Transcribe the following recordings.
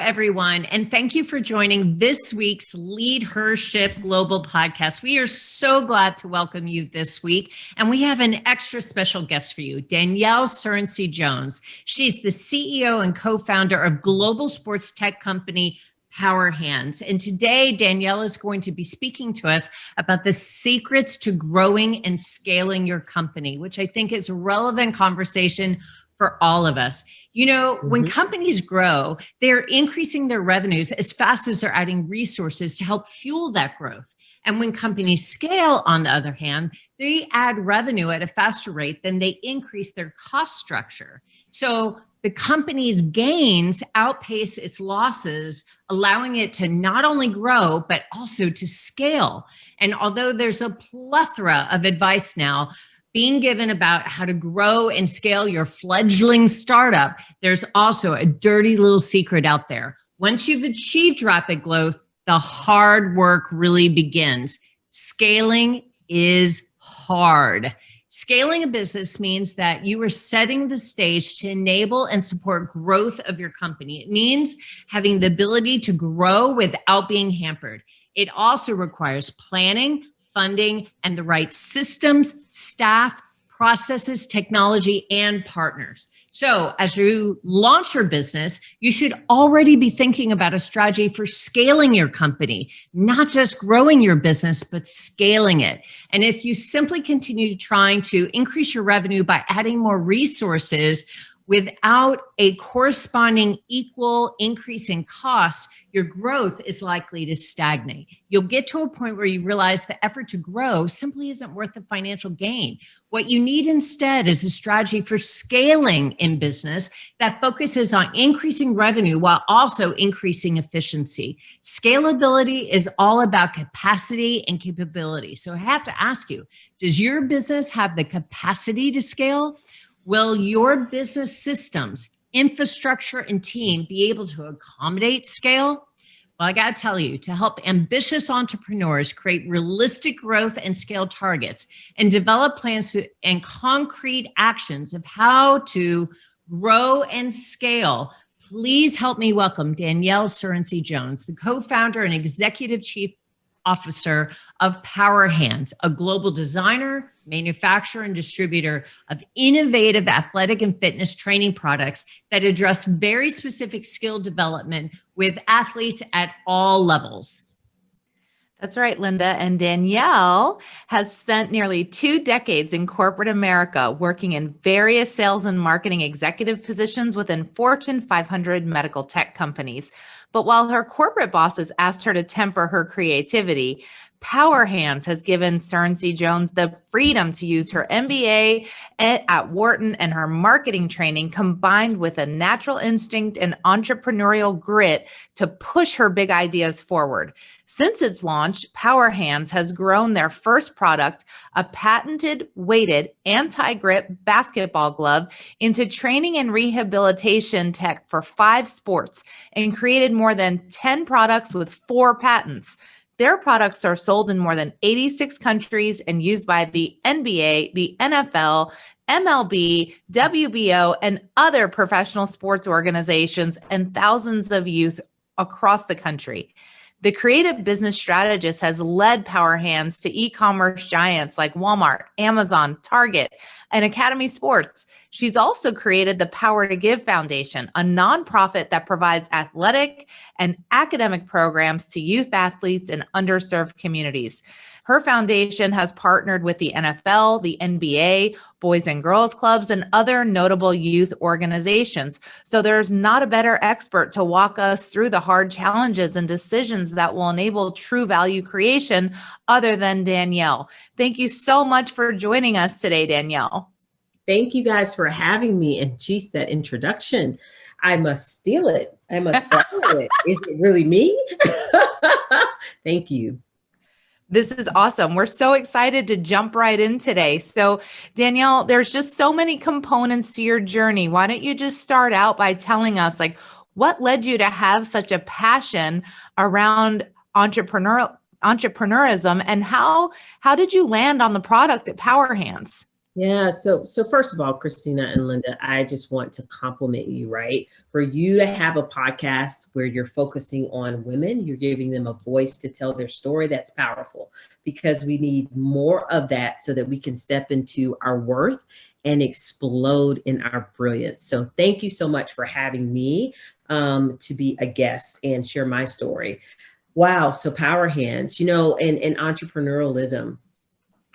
everyone, and thank you for joining this week's LeadHERship Global Podcast. We are so glad to welcome you this week, and we have an extra special guest for you, Danyel Surrency Jones. She's the CEO and co-founder of global sports tech company POWERHANDZ. And today, Danyel is going to be speaking to us about the secrets to growing and scaling your company, which I think is a relevant conversation for all of us. You know, when companies grow, they're increasing their revenues as fast as they're adding resources to help fuel that growth. And when companies scale, on the other hand, they add revenue at a faster rate than they increase their cost structure. So the company's gains outpace its losses, allowing it to not only grow, but also to scale. And although there's a plethora of advice now being given about how to grow and scale your fledgling startup, there's also a dirty little secret out there. Once you've achieved rapid growth, the hard work really begins. Scaling is hard. Scaling a business means that you are setting the stage to enable and support growth of your company. It means having the ability to grow without being hampered. It also requires planning, funding, and the right systems, staff, processes, technology, and partners. So as you launch your business, you should already be thinking about a strategy for scaling your company, not just growing your business, but scaling it. And if you simply continue trying to increase your revenue by adding more resources without a corresponding equal increase in cost, your growth is likely to stagnate. You'll get to a point where you realize the effort to grow simply isn't worth the financial gain. What you need instead is a strategy for scaling in business that focuses on increasing revenue while also increasing efficiency. Scalability is all about capacity and capability. So I have to ask you, does your business have the capacity to scale? Will your business systems, infrastructure, and team be able to accommodate scale? Well, I got to tell you, to help ambitious entrepreneurs create realistic growth and scale targets and develop plans and concrete actions of how to grow and scale, please help me welcome Danyel Surrency Jones, the co-founder and executive chief officer of POWERHANDZ, a global designer, manufacturer, and distributor of innovative athletic and fitness training products that address very specific skill development with athletes at all levels. That's right, Linda. And Danyel has spent nearly 2 decades in corporate America, working in various sales and marketing executive positions within Fortune 500 medical tech companies. But while her corporate bosses asked her to temper her creativity, POWERHANDZ has given Surrency Jones the freedom to use her MBA at Wharton and her marketing training, combined with a natural instinct and entrepreneurial grit, to push her big ideas forward. Since its launch, POWERHANDZ has grown their first product, a patented weighted anti-grip basketball glove, into training and rehabilitation tech for 5 sports, and created more than 10 products with 4 patents. Their products are sold in more than 86 countries and used by the NBA, the NFL, MLB, WBO, and other professional sports organizations, and thousands of youth across the country. The creative business strategist has led POWERHANDZ to e-commerce giants like Walmart, Amazon, Target, and Academy Sports. She's also created the Power to Give Foundation, a nonprofit that provides athletic and academic programs to youth athletes in underserved communities. Her foundation has partnered with the NFL, the NBA, Boys and Girls Clubs, and other notable youth organizations. So there's not a better expert to walk us through the hard challenges and decisions that will enable true value creation other than Danyel. Thank you so much for joining us today, Danyel. Thank you guys for having me. And geez, that introduction, I must steal it. I must follow it. Is it really me? Thank you. This is awesome. We're so excited to jump right in today. So Danyel, there's just so many components to your journey. Why don't you just start out by telling us, like, what led you to have such a passion around entrepreneurism, and how did you land on the product at POWERHANDZ? Yeah. So first of all, Christina and Linda, I just want to compliment you, right? For you to have a podcast where you're focusing on women, you're giving them a voice to tell their story. That's powerful because we need more of that so that we can step into our worth and explode in our brilliance. So thank you so much for having me to be a guest and share my story. Wow. So power hands, and entrepreneurialism.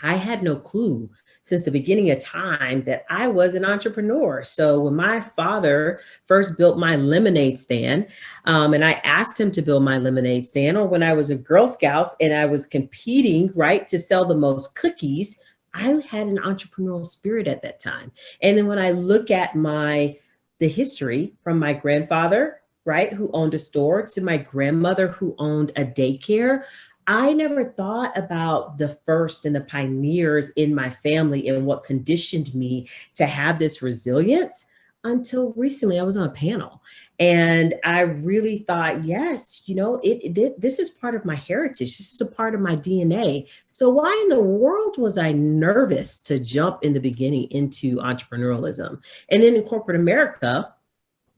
I had no clue since the beginning of time that I was an entrepreneur. So when my father first built my lemonade stand, and I asked him to build my lemonade stand, or when I was a Girl Scouts and I was competing, right, to sell the most cookies, I had an entrepreneurial spirit at that time. And then when I look at the history from my grandfather, right, who owned a store, to my grandmother who owned a daycare, I never thought about the first and the pioneers in my family and what conditioned me to have this resilience until recently. I was on a panel and I really thought, yes, this is part of my heritage. This is a part of my DNA. So why in the world was I nervous to jump in the beginning into entrepreneurialism? And then in corporate America,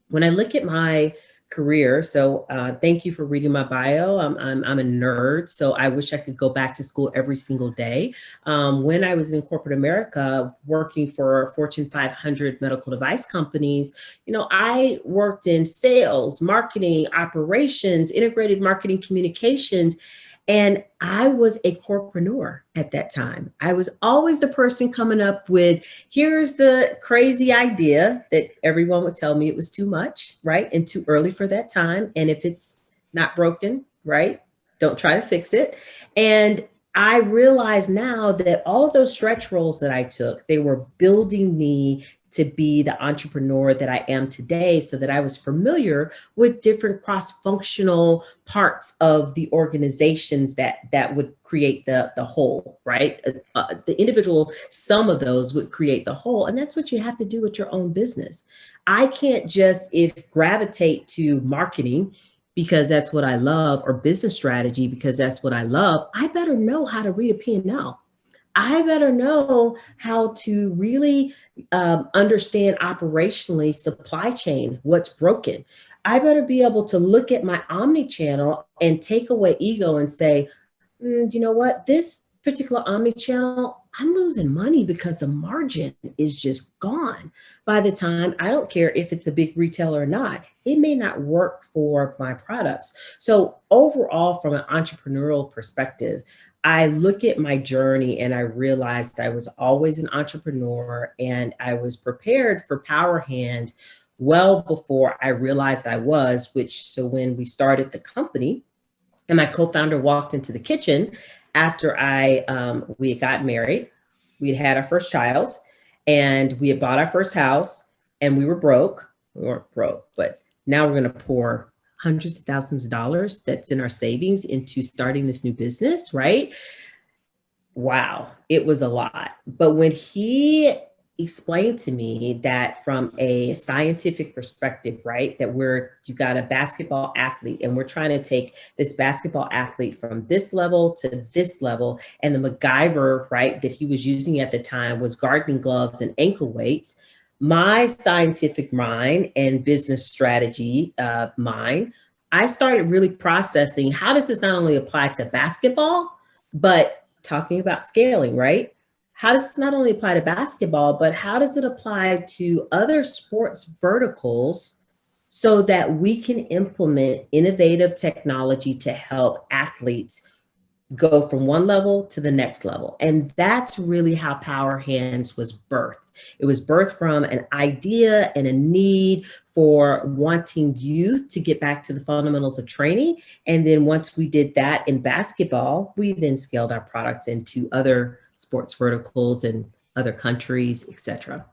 when I look at my career, so thank you for reading my bio. I'm a nerd, so I wish I could go back to school every single day. When I was in corporate America, working for Fortune 500 medical device companies, I worked in sales, marketing, operations, integrated marketing communications. And I was a corpreneur at that time. I was always the person coming up with, here's the crazy idea that everyone would tell me it was too much, right? And too early for that time. And if it's not broken, right, don't try to fix it. And I realize now that all of those stretch roles that I took, they were building me to be the entrepreneur that I am today, so that I was familiar with different cross-functional parts of the organizations that would create the whole, right? The individual, some of those would create the whole. And that's what you have to do with your own business. I can't just gravitate to marketing because that's what I love, or business strategy because that's what I love. I better know how to read a P&L. I better know how to really understand operationally supply chain, what's broken. I better be able to look at my omni-channel and take away ego and say, you know what, this particular omni-channel, I'm losing money because the margin is just gone. By the time, I don't care if it's a big retailer or not, it may not work for my products. So overall, from an entrepreneurial perspective, I look at my journey and I realized I was always an entrepreneur, and I was prepared for POWERHANDZ well before I realized I was, so when we started the company and my co-founder walked into the kitchen after we had got married, we had our first child, and we had bought our first house, and we were broke. We weren't broke, but now we're going to pour hundreds of thousands of dollars that's in our savings into starting this new business, right? Wow, it was a lot. But when he explained to me that from a scientific perspective, right, that you got a basketball athlete and we're trying to take this basketball athlete from this level to this level, and the MacGyver, right, that he was using at the time was gardening gloves and ankle weights. My scientific mind and business strategy mind, I started really processing, how does this not only apply to basketball, but talking about scaling, right? How does this not only apply to basketball, but how does it apply to other sports verticals so that we can implement innovative technology to help athletes go from one level to the next level? And that's really how POWERHANDZ was birthed. It was birthed from an idea and a need for wanting youth to get back to the fundamentals of training. And then once we did that in basketball, we then scaled our products into other sports verticals and other countries, etc.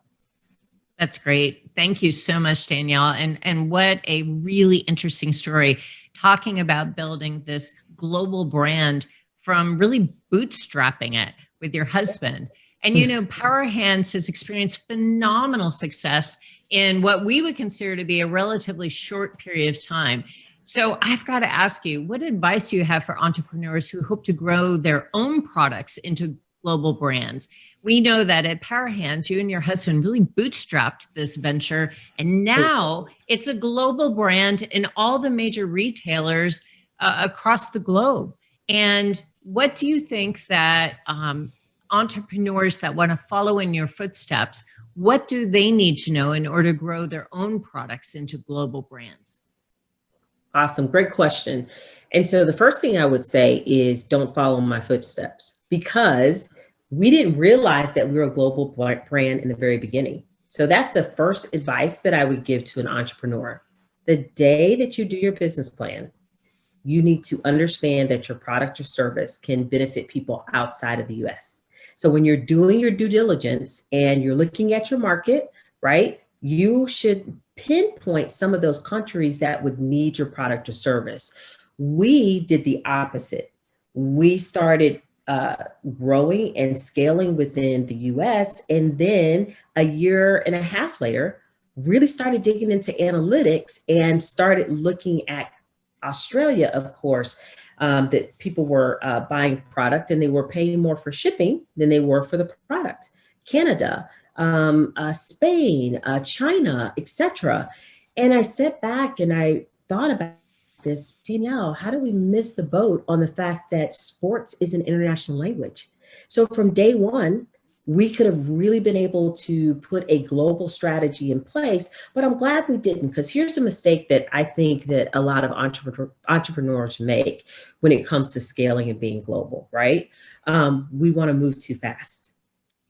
That's great. Thank you so much, Danyel. And what a really interesting story, talking about building this global brand from really bootstrapping it with your husband. And, POWERHANDZ has experienced phenomenal success in what we would consider to be a relatively short period of time. So I've got to ask you, what advice do you have for entrepreneurs who hope to grow their own products into global brands. We know that at POWERHANDZ, you and your husband really bootstrapped this venture, and now it's a global brand in all the major retailers across the globe. And what do you think that entrepreneurs that want to follow in your footsteps, what do they need to know in order to grow their own products into global brands? Awesome. Great question. And so the first thing I would say is don't follow my footsteps, because we didn't realize that we were a global brand in the very beginning. So that's the first advice that I would give to an entrepreneur. The day that you do your business plan, you need to understand that your product or service can benefit people outside of the US. So when you're doing your due diligence and you're looking at your market, right, you should pinpoint some of those countries that would need your product or service. We did the opposite. We started growing and scaling within the US. And then a year and a half later, really started digging into analytics and started looking at Australia, of course, that people were buying product and they were paying more for shipping than they were for the product. Canada, Spain, China, etc. And I sat back and I thought about this, Danyel, how do we miss the boat on the fact that sports is an international language? So from day one, we could have really been able to put a global strategy in place, but I'm glad we didn't, because here's a mistake that I think that a lot of entrepreneurs make when it comes to scaling and being global, right? We want to move too fast,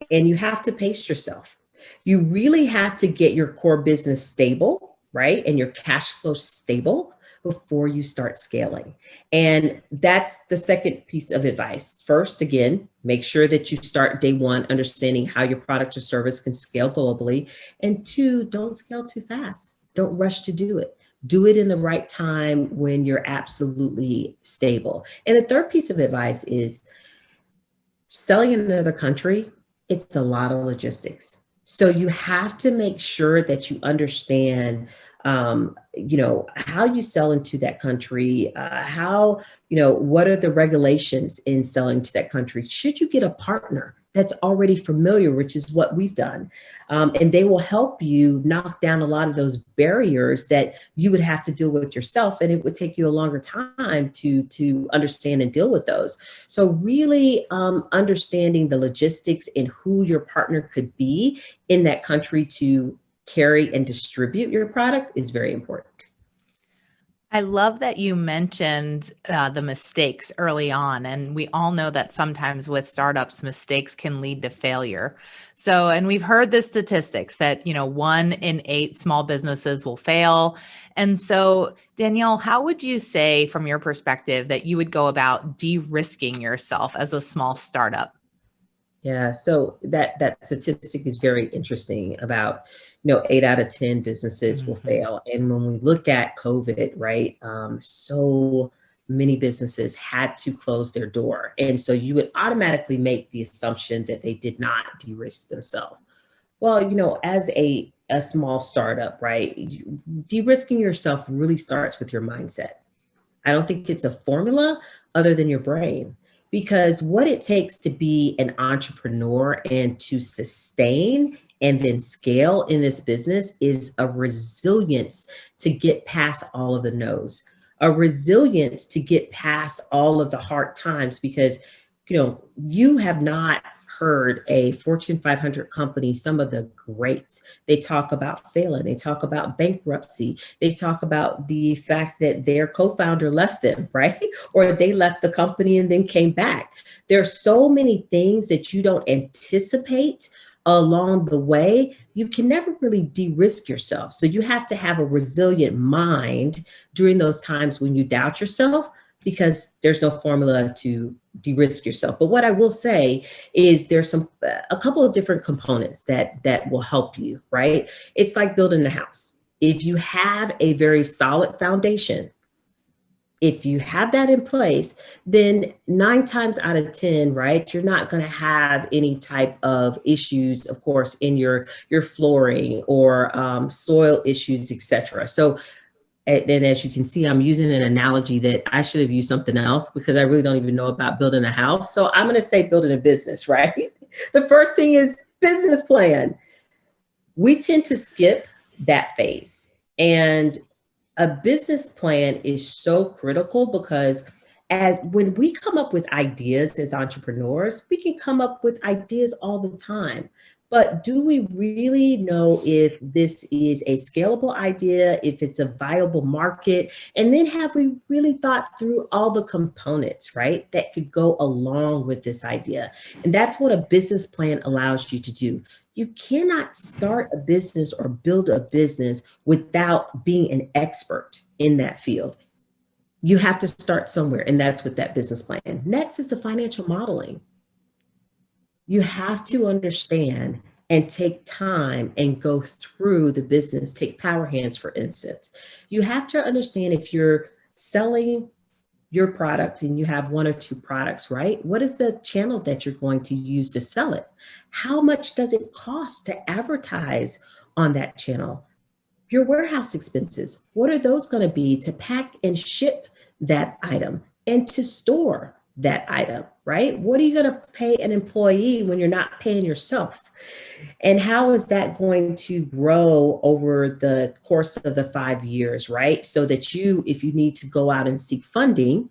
and you have to pace yourself. You really have to get your core business stable, right? And your cash flow stable before you start scaling. And that's the second piece of advice. First, again, make sure that you start day one understanding how your product or service can scale globally. And two, don't scale too fast. Don't rush to do it. Do it in the right time when you're absolutely stable. And the third piece of advice is selling in another country, it's a lot of logistics. So you have to make sure that you understand how you sell into that country, what are the regulations in selling to that country? Should you get a partner that's already familiar, which is what we've done, and they will help you knock down a lot of those barriers that you would have to deal with yourself, and it would take you a longer time to understand and deal with those. So really understanding the logistics and who your partner could be in that country to carry and distribute your product is very important. I love that you mentioned the mistakes early on. And we all know that sometimes with startups, mistakes can lead to failure. So, and we've heard the statistics that, 1 in 8 small businesses will fail. And so, Danyel, how would you say from your perspective that you would go about de-risking yourself as a small startup? Yeah, so that statistic is very interesting about, 8 out of 10 businesses will fail. And when we look at COVID, right, so many businesses had to close their door. And so you would automatically make the assumption that they did not de-risk themselves. Well, as a small startup, right, de-risking yourself really starts with your mindset. I don't think it's a formula other than your brain. Because what it takes to be an entrepreneur and to sustain and then scale in this business is a resilience to get past all of the no's, a resilience to get past all of the hard times, because, you have not heard a Fortune 500 company, some of the greats, they talk about failing, they talk about bankruptcy, they talk about the fact that their co-founder left them, right? Or they left the company and then came back. There are so many things that you don't anticipate along the way. You can never really de-risk yourself. So you have to have a resilient mind during those times when you doubt yourself, because there's no formula to de-risk yourself. But what I will say is there's a couple of different components that will help you, right? It's like building a house. If you have a very solid foundation, if you have that in place, then 9 times out of 10, right, you're not going to have any type of issues, of course, in your flooring or soil issues, etc. So And as you can see, I'm using an analogy that I should have used something else because I really don't even know about building a house. So I'm going to say building a business, right? The first thing is business plan. We tend to skip that phase. And a business plan is so critical because when we come up with ideas as entrepreneurs, we can come up with ideas all the time. But do we really know if this is a scalable idea, if it's a viable market? And then have we really thought through all the components, right, that could go along with this idea? And that's what a business plan allows you to do. You cannot start a business or build a business without being an expert in that field. You have to start somewhere, and that's with that business plan. Next is the financial modeling. You have to understand and take time and go through the business. Take POWERHANDZ, for instance. You have to understand if you're selling your product and you have one or two products, right? What is the channel that you're going to use to sell it? How much does it cost to advertise on that channel? Your warehouse expenses, what are those going to be to pack and ship that item and to store that item, right? What are you going to pay an employee when you're not paying yourself? And how is that going to grow over the course of the 5 years, right? So that if you need to go out and seek funding,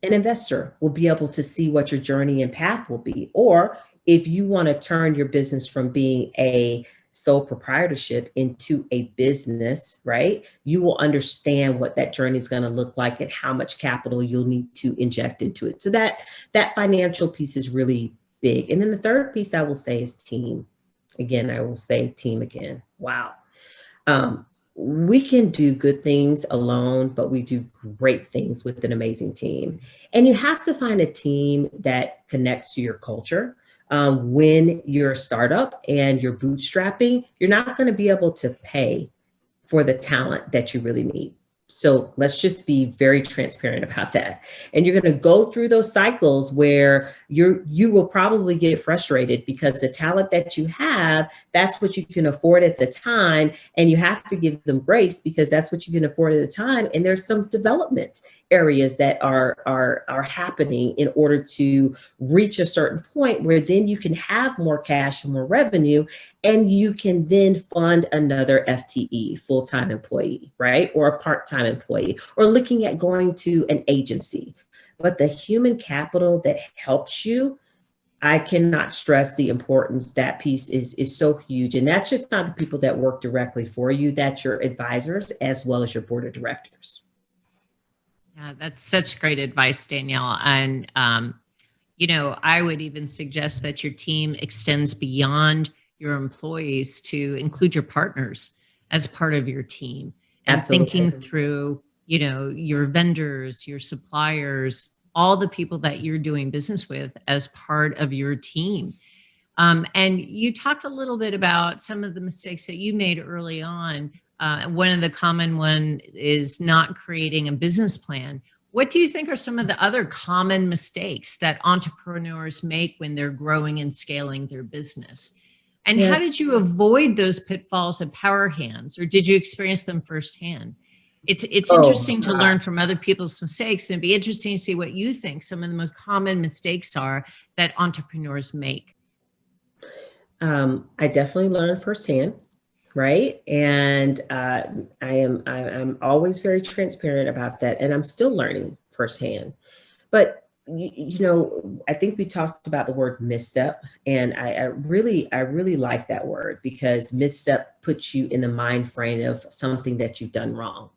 an investor will be able to see what your journey and path will be. Or if you want to turn your business from being a sole proprietorship into a business, right? You will understand what that journey is going to look like and how much capital you'll need to inject into it. So that financial piece is really big. And then the third piece I will say is team. Again, I will say team again. Wow. We can do good things alone, but we do great things with an amazing team. And you have to find a team that connects to your culture. When you're a startup and you're bootstrapping, you're not going to be able to pay for the talent that you really need. So let's just be very transparent about that. And you're going to go through those cycles where you will probably get frustrated because the talent that you have, that's what you can afford at the time. And you have to give them grace because that's what you can afford at the time. And there's some development areas that are happening in order to reach a certain point where then you can have more cash and more revenue, and you can then fund another FTE, full-time employee, right? Or a part-time employee, or looking at going to an agency. But the human capital that helps you, I cannot stress the importance. That piece is so huge. And that's just not the people that work directly for you, that's your advisors as well as your board of directors. Yeah, that's such great advice, Danyel. And, I would even suggest that your team extends beyond your employees to include your partners as part of your team. And Absolutely. Thinking through, your vendors, your suppliers, all the people that you're doing business with as part of your team. And you talked a little bit about some of the mistakes that you made early on. One of the common one is not creating a business plan. What do you think are some of the other common mistakes that entrepreneurs make when they're growing and scaling their business? And how did you avoid those pitfalls at POWERHANDZ, or did you experience them firsthand? It's interesting to learn from other people's mistakes, and it'd be interesting to see what you think some of the most common mistakes are that entrepreneurs make. I definitely learned firsthand. Right. And I'm always very transparent about that. And I'm still learning firsthand. But, I think we talked about the word misstep. And I really like that word because misstep puts you in the mind frame of something that you've done wrong.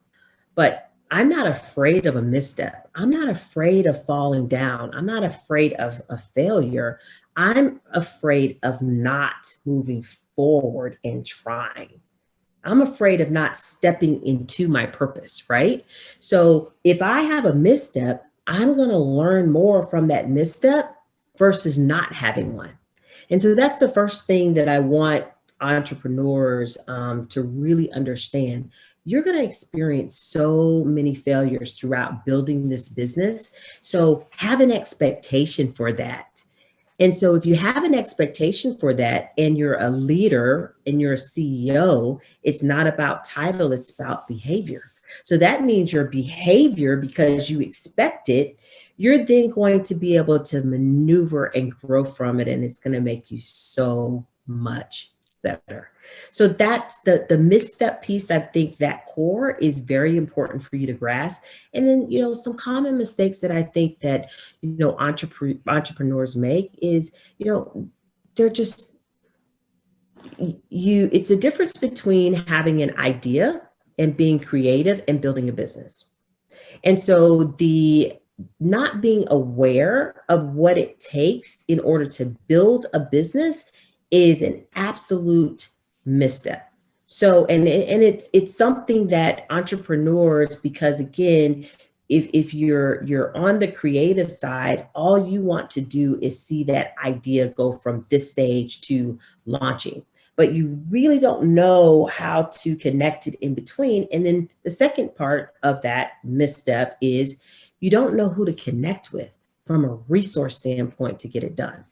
But I'm not afraid of a misstep. I'm not afraid of falling down. I'm not afraid of a failure. I'm afraid of not moving forward and trying. I'm afraid of not stepping into my purpose, right? So if I have a misstep, I'm going to learn more from that misstep versus not having one. And so that's the first thing that I want entrepreneurs to really understand. You're going to experience so many failures throughout building this business. So have an expectation for that. And so if you have an expectation for that and you're a leader and you're a CEO, it's not about title, it's about behavior. So that means your behavior, because you expect it, you're then going to be able to maneuver and grow from it. And it's going to make you so much better. So that's the misstep piece. I think that core is very important for you to grasp. And then, some common mistakes that I think that, entrepreneurs make is, they're just, it's a difference between having an idea and being creative and building a business. And so the not being aware of what it takes in order to build a business is an absolute misstep. So, and it's something that entrepreneurs, because again, if you're on the creative side, all you want to do is see that idea go from this stage to launching, but you really don't know how to connect it in between. And then the second part of that misstep is you don't know who to connect with from a resource standpoint to get it done.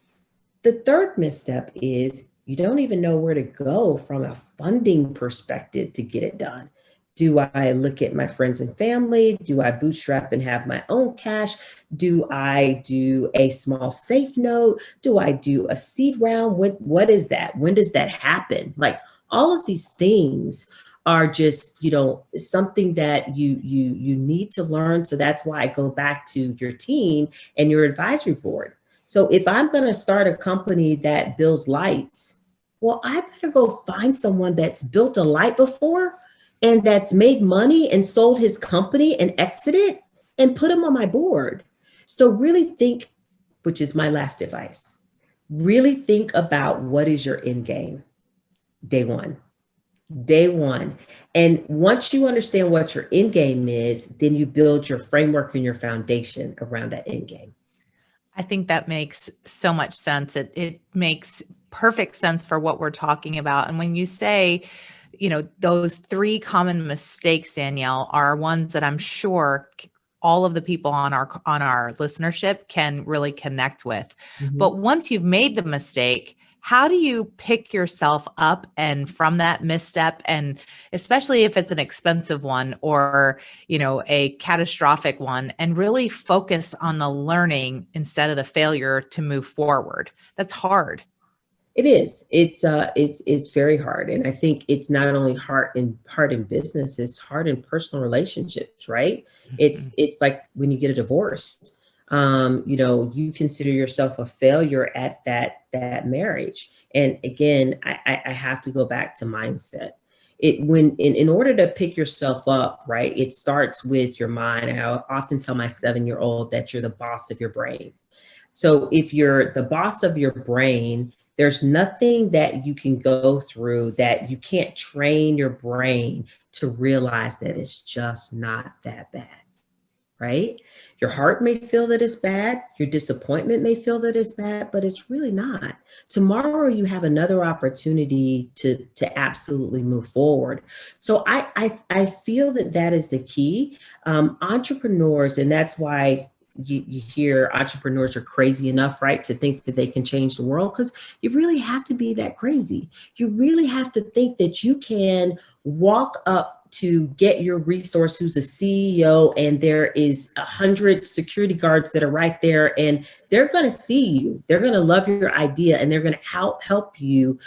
The third misstep is you don't even know where to go from a funding perspective to get it done. Do I look at my friends and family? Do I bootstrap and have my own cash? Do I do a small safe note? Do I do a seed round? What is that? When does that happen? Like all of these things are just, something that you need to learn. So that's why I go back to your team and your advisory board. So if I'm going to start a company that builds lights, well, I better go find someone that's built a light before and that's made money and sold his company and exited and put him on my board. So really think, which is my last advice, really think about what is your end game day one. And once you understand what your end game is, then you build your framework and your foundation around that end game. I think that makes so much sense. It makes perfect sense for what we're talking about. And when you say, those three common mistakes, Danyel, are ones that I'm sure all of the people on our listenership can really connect with. Mm-hmm. But once you've made the mistake, how do you pick yourself up and from that misstep? And especially if it's an expensive one or, a catastrophic one, and really focus on the learning instead of the failure to move forward? That's hard. It is. It's very hard. And I think it's not only hard in business, it's hard in personal relationships, right? Mm-hmm. It's like when you get a divorce. You consider yourself a failure at that marriage. And again, I have to go back to mindset. In order to pick yourself up, right, it starts with your mind. I often tell my 7-year-old that you're the boss of your brain. So if you're the boss of your brain, there's nothing that you can go through that you can't train your brain to realize that it's just not that bad. Right? Your heart may feel that it's bad. Your disappointment may feel that it's bad, but it's really not. Tomorrow you have another opportunity to absolutely move forward. So I feel that is the key. Entrepreneurs, and that's why you hear entrepreneurs are crazy enough, right, to think that they can change the world, because you really have to be that crazy. You really have to think that you can walk up to get your resource who's a CEO and there is 100 security guards that are right there and they're going to see you. They're going to love your idea and they're going to help you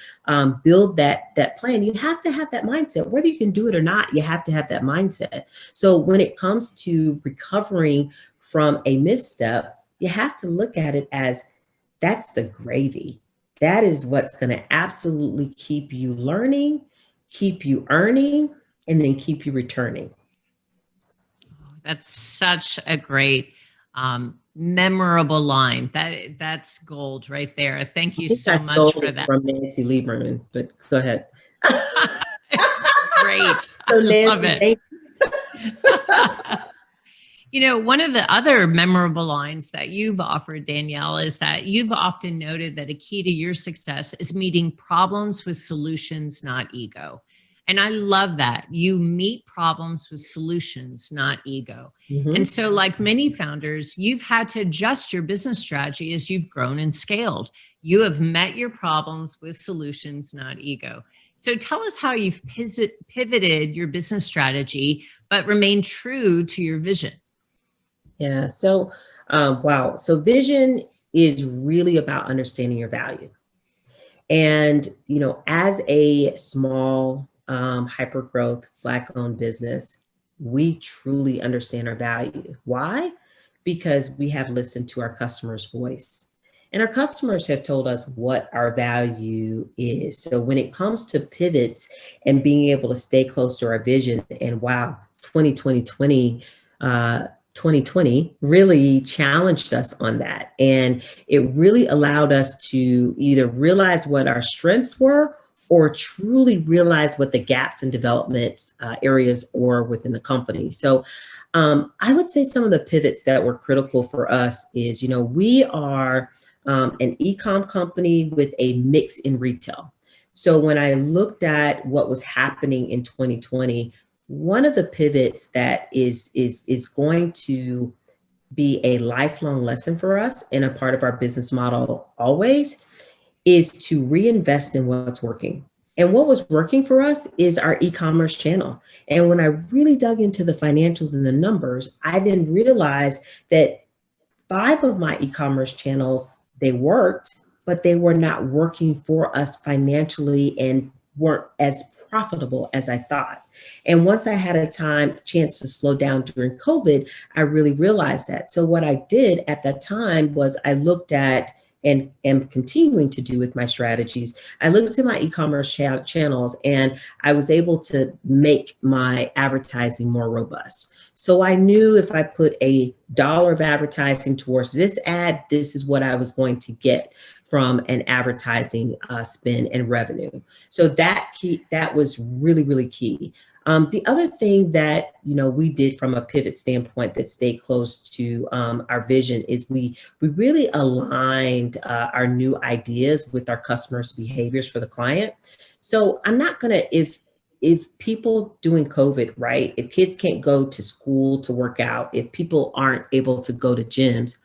build that plan. You have to have that mindset. Whether you can do it or not, you have to have that mindset. So when it comes to recovering from a misstep, you have to look at it as that's the gravy. That is what's going to absolutely keep you learning, keep you earning, and then keep you returning. That's such a great, memorable line. That's gold right there. Thank you so much for that. From Nancy Lieberman, but go ahead. It's great. So I love Nancy, it. One of the other memorable lines that you've offered, Danyel, is that you've often noted that a key to your success is meeting problems with solutions, not ego. And I love that. You meet problems with solutions, not ego. Mm-hmm. And so like many founders, you've had to adjust your business strategy as you've grown and scaled. You have met your problems with solutions, not ego. So tell us how you've pivoted your business strategy, but remained true to your vision. Yeah. So, wow. So vision is really about understanding your value. And, as a small, hyper growth Black owned business, we truly understand our value. Why? Because we have listened to our customers' voice. And our customers have told us what our value is. So when it comes to pivots and being able to stay close to our vision, and wow, 2020 really challenged us on that. And it really allowed us to either realize what our strengths were or truly realize what the gaps and development areas were within the company. So I would say some of the pivots that were critical for us is, we are an e-com company with a mix in retail. So when I looked at what was happening in 2020, one of the pivots that is going to be a lifelong lesson for us and a part of our business model always is to reinvest in what's working. And what was working for us is our e-commerce channel. And when I really dug into the financials and the numbers, I then realized that 5 of my e-commerce channels, they worked, but they were not working for us financially and weren't as profitable as I thought. And once I had a chance to slow down during COVID, I really realized that. So what I did at that time was I looked at, and am continuing to do with my strategies, I looked at my e-commerce channels and I was able to make my advertising more robust. So I knew if I put $1 of advertising towards this ad, this is what I was going to get from an advertising spend and revenue. So that was really, really key. The other thing that we did from a pivot standpoint that stayed close to our vision is we really aligned our new ideas with our customers' behaviors for the client. So I'm not gonna, if people doing COVID, right? If kids can't go to school to work out, if people aren't able to go to gyms,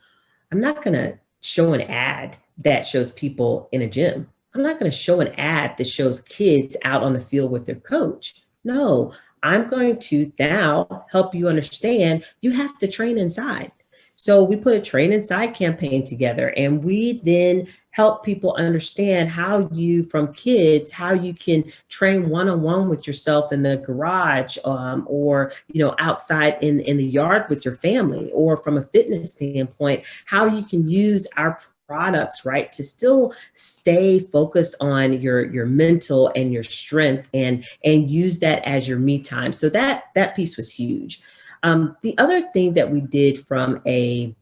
I'm not gonna show an ad that shows people in a gym. I'm not gonna show an ad that shows kids out on the field with their coach. No, I'm going to now help you understand you have to train inside. So we put a train inside campaign together, and we then help people understand how you can train one-on-one with yourself in the garage, or outside in the yard with your family, or from a fitness standpoint, how you can use our products, right, to still stay focused on your mental and your strength, and use that as your me time. So that piece was huge. The other thing that we did from a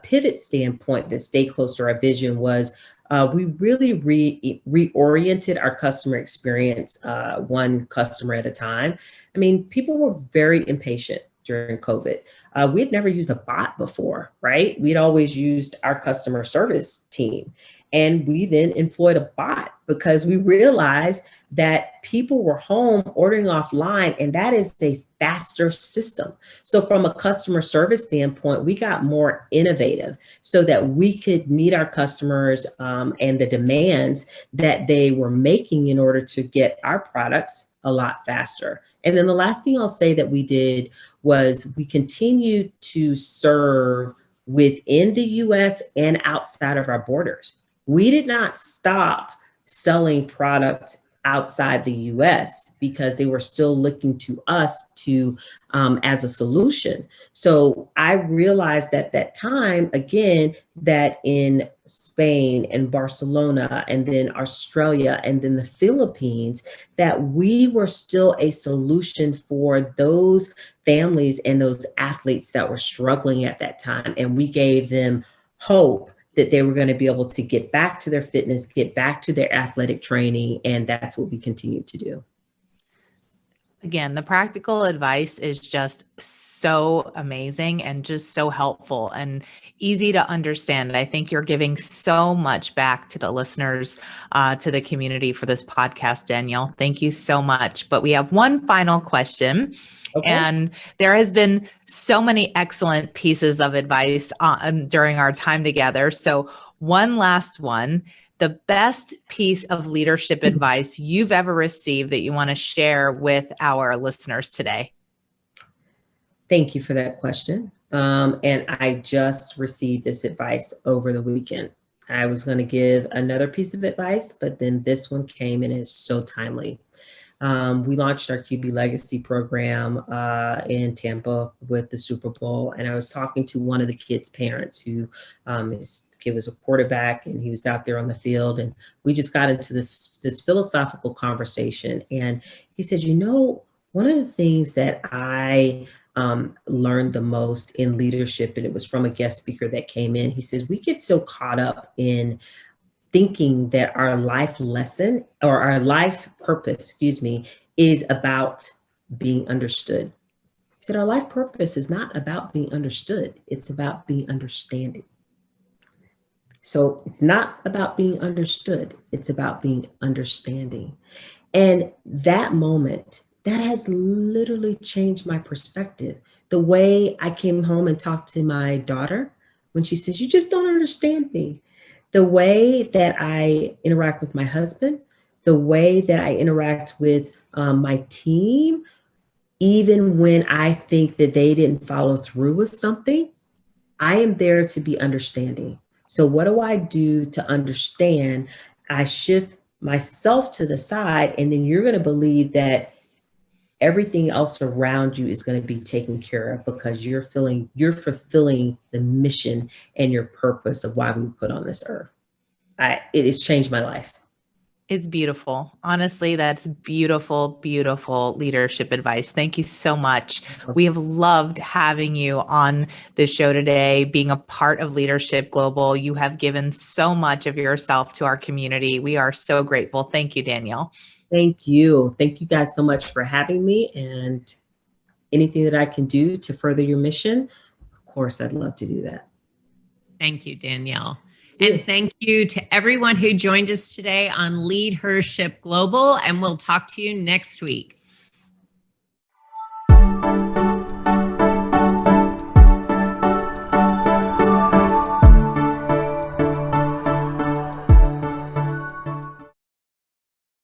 pivot standpoint that stayed close to our vision was we really reoriented our customer experience, one customer at a time. I mean, people were very impatient during COVID. We had never used a bot before, right? We'd always used our customer service team. And we then employed a bot because we realized that people were home ordering offline, and that is a faster system. So from a customer service standpoint, we got more innovative so that we could meet our customers and the demands that they were making in order to get our products a lot faster. And then the last thing I'll say that we did was we continued to serve within the US and outside of our borders. We did not stop selling product outside the US because they were still looking to us to as a solution. So I realized at that time, again, that in Spain and Barcelona and then Australia and then the Philippines, that we were still a solution for those families and those athletes that were struggling at that time. And we gave them hope that they were going to be able to get back to their fitness, get back to their athletic training. And that's what we continue to do. Again, the practical advice is just so amazing and just so helpful and easy to understand. I think you're giving so much back to the listeners, to the community for this podcast, Danyel. Thank you so much. But we have one final question. Okay. And there has been so many excellent pieces of advice during our time together. So one last one. the best piece of leadership advice you've ever received that you want to share with our listeners today? Thank you for that question. And I just received this advice over the weekend. I was going to give another piece of advice, but then this one came and it's so timely. We launched our QB Legacy program in Tampa with the Super Bowl. And I was talking to one of the kids' parents who his kid was a quarterback and he was out there on the field. And we just got into this philosophical conversation. And he said, one of the things that I learned the most in leadership, and it was from a guest speaker that came in, he says, we get so caught up in thinking that our life lesson or our life purpose, is about being understood. He said, our life purpose is not about being understood. It's about being understanding. So it's not about being understood. It's about being understanding. And that moment, that has literally changed my perspective. The way I came home and talked to my daughter when she says, you just don't understand me. The way that I interact with my husband, the way that I interact with my team, even when I think that they didn't follow through with something, I am there to be understanding. So what do I do to understand? I shift myself to the side, and then you're going to believe that everything else around you is going to be taken care of because you're fulfilling the mission and your purpose of why we were put on this earth. It has changed my life. It's beautiful. Honestly, that's beautiful, beautiful leadership advice. Thank you so much. We have loved having you on the show today, being a part of Leadership Global. You have given so much of yourself to our community. We are so grateful. Thank you, Danyel. Thank you. Thank you guys so much for having me, and anything that I can do to further your mission, of course, I'd love to do that. Thank you, Danyel. And thank you to everyone who joined us today on LeadHERship Global, and we'll talk to you next week.